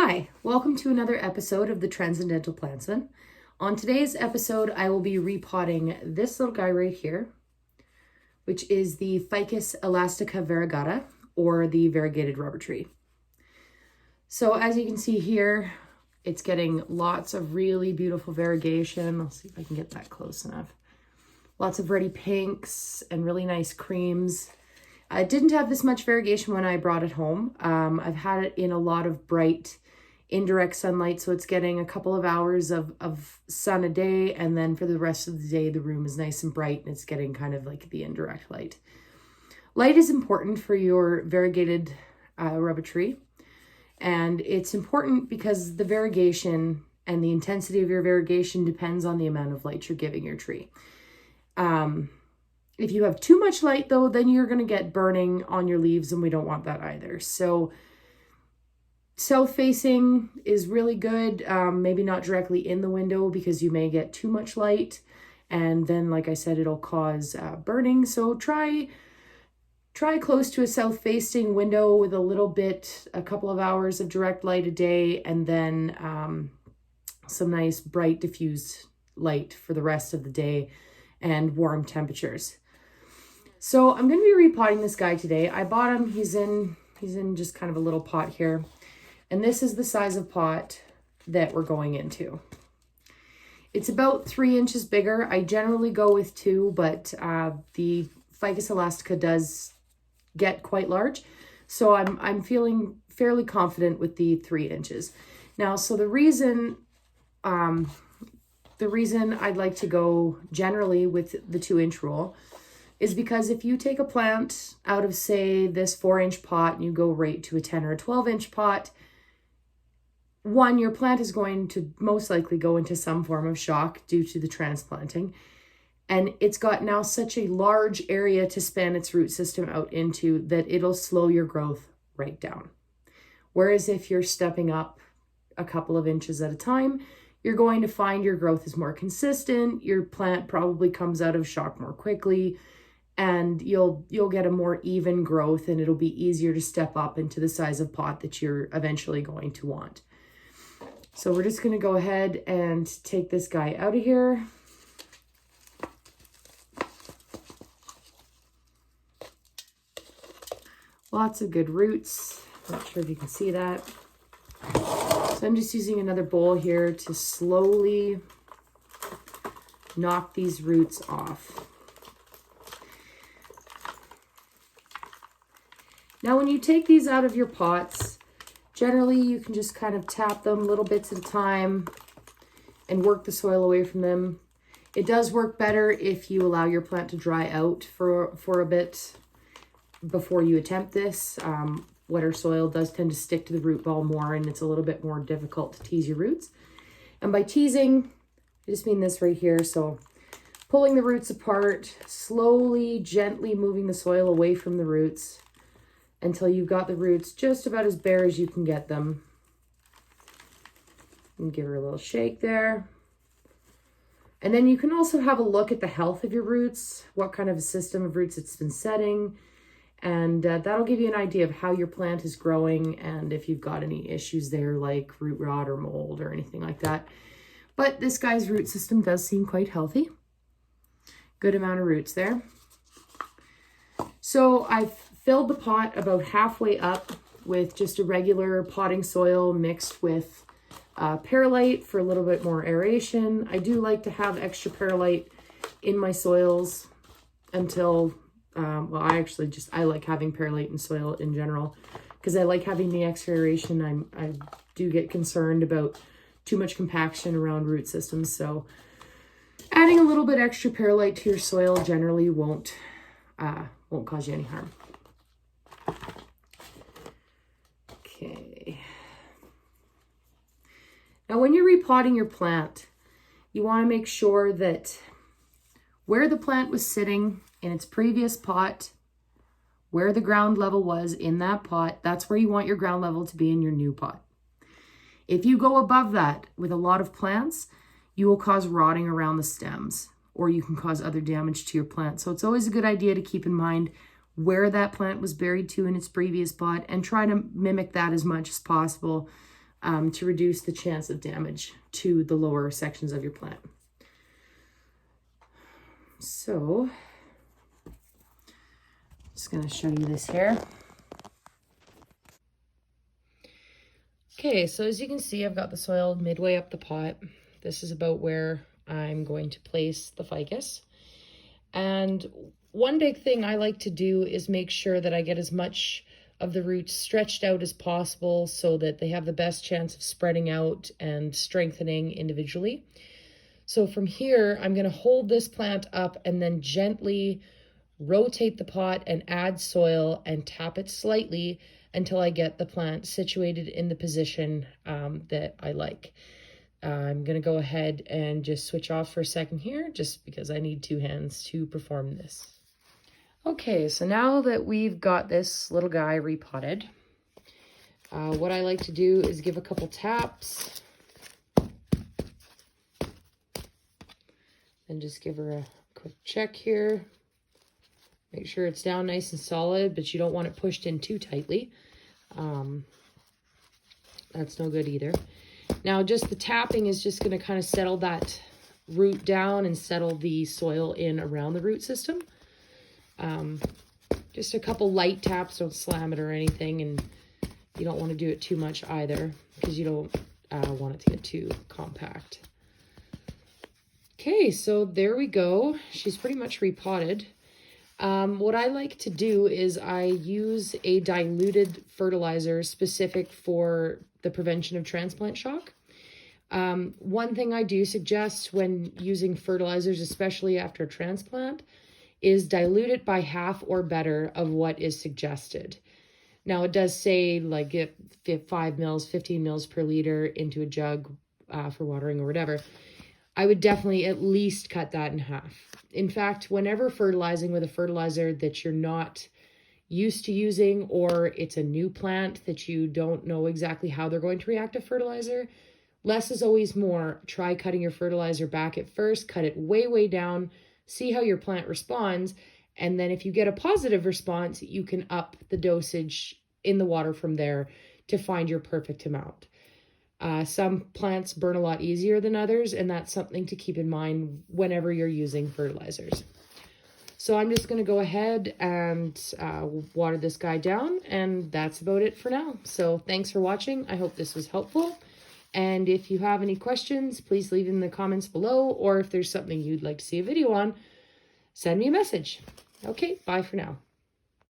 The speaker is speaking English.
Hi, welcome to another episode of the Transcendental Plantsman. On today's episode, I will be repotting this little guy right here, which is the Ficus Elastica Verigata, or the variegated rubber tree. So as you can see here, it's getting lots of really beautiful variegation. I'll see if I can get that close enough. Lots of ready pinks and really nice creams. I didn't have this much variegation when I brought it home. I've had it in a lot of bright indirect sunlight, so it's getting a couple of hours of sun a day, and then for the rest of the day the room is nice and bright and it's getting kind of like the indirect light. Light is important for your variegated rubber tree, and it's important because the variegation and the intensity of your variegation depends on the amount of light you're giving your tree. If you have too much light though, then you're going to get burning on your leaves, and we don't want that either. So south-facing is really good, maybe not directly in the window because you may get too much light, and then like I said, it'll cause burning. So try close to a south-facing window with a couple of hours of direct light a day, and then some nice bright diffused light for the rest of the day and warm temperatures. So I'm going to be repotting this guy today. I bought him, he's in just kind of a little pot here. And this is the size of pot that we're going into. It's about 3 inches bigger. I generally go with 2, but the Ficus Elastica does get quite large. So I'm feeling fairly confident with the 3 inches. Now, so the reason I'd like to go generally with the 2-inch rule is because if you take a plant out of, say, this 4-inch pot and you go right to a 10 or a 12-inch pot, one, your plant is going to most likely go into some form of shock due to the transplanting. And it's got now such a large area to span its root system out into that it'll slow your growth right down. Whereas if you're stepping up a couple of inches at a time, you're going to find your growth is more consistent. Your plant probably comes out of shock more quickly, and you'll get a more even growth, and it'll be easier to step up into the size of pot that you're eventually going to want. So we're just going to go ahead and take this guy out of here. Lots of good roots. Not sure if you can see that. So I'm just using another bowl here to slowly knock these roots off. Now, when you take these out of your pots, generally you can just kind of tap them little bits at a time and work the soil away from them. It does work better if you allow your plant to dry out for a bit before you attempt this. Wetter soil does tend to stick to the root ball more, and it's a little bit more difficult to tease your roots. And by teasing, I just mean this right here. So pulling the roots apart, slowly, gently moving the soil away from the roots until you've got the roots just about as bare as you can get them. And give her a little shake there. And then you can also have a look at the health of your roots, what kind of a system of roots it's been setting. And that'll give you an idea of how your plant is growing and if you've got any issues there like root rot or mold or anything like that. But this guy's root system does seem quite healthy. Good amount of roots there. So I've filled the pot about halfway up with just a regular potting soil mixed with perlite for a little bit more aeration. I do like to have extra perlite in my soils until, I like having perlite in soil in general because I like having the extra aeration. I do get concerned about too much compaction around root systems. So adding a little bit extra perlite to your soil generally won't cause you any harm. Okay. Now, when you're repotting your plant, you want to make sure that where the plant was sitting in its previous pot, where the ground level was in that pot, that's where you want your ground level to be in your new pot. If you go above that with a lot of plants, you will cause rotting around the stems, or you can cause other damage to your plant. So it's always a good idea to keep in mind where that plant was buried to in its previous pot and try to mimic that as much as possible to reduce the chance of damage to the lower sections of your plant. So, just going to show you this here. Okay, so as you can see, I've got the soil midway up the pot. This is about where I'm going to place the ficus. And one big thing I like to do is make sure that I get as much of the roots stretched out as possible so that they have the best chance of spreading out and strengthening individually. So from here, I'm going to hold this plant up and then gently rotate the pot and add soil and tap it slightly until I get the plant situated in the position that I like. I'm going to go ahead and just switch off for a second here, just because I need two hands to perform this. Okay, so now that we've got this little guy repotted, what I like to do is give a couple taps and just give her a quick check here. Make sure it's down nice and solid, but you don't want it pushed in too tightly. That's no good either. Now, just the tapping is just going to kind of settle that root down and settle the soil in around the root system. Just a couple light taps, don't slam it or anything, and you don't want to do it too much either because you don't want it to get too compact. Okay, so there we go. She's pretty much repotted. What I like to do is I use a diluted fertilizer specific for the prevention of transplant shock. One thing I do suggest when using fertilizers, especially after a transplant, is dilute it by half or better of what is suggested. Now, it does say like get 5 mils, 15 mils per liter into a jug for watering or whatever. I would definitely at least cut that in half. In fact, whenever fertilizing with a fertilizer that you're not used to using, or it's a new plant that you don't know exactly how they're going to react to fertilizer, less is always more. Try cutting your fertilizer back at first, cut it way, way down, see how your plant responds, and then if you get a positive response, you can up the dosage in the water from there to find your perfect amount. Some plants burn a lot easier than others, and that's something to keep in mind whenever you're using fertilizers. So I'm just going to go ahead and water this guy down, and that's about it for now. So thanks for watching. I hope this was helpful. And if you have any questions, please leave in the comments below, or if there's something you'd like to see a video on, send me a message. Okay, bye for now.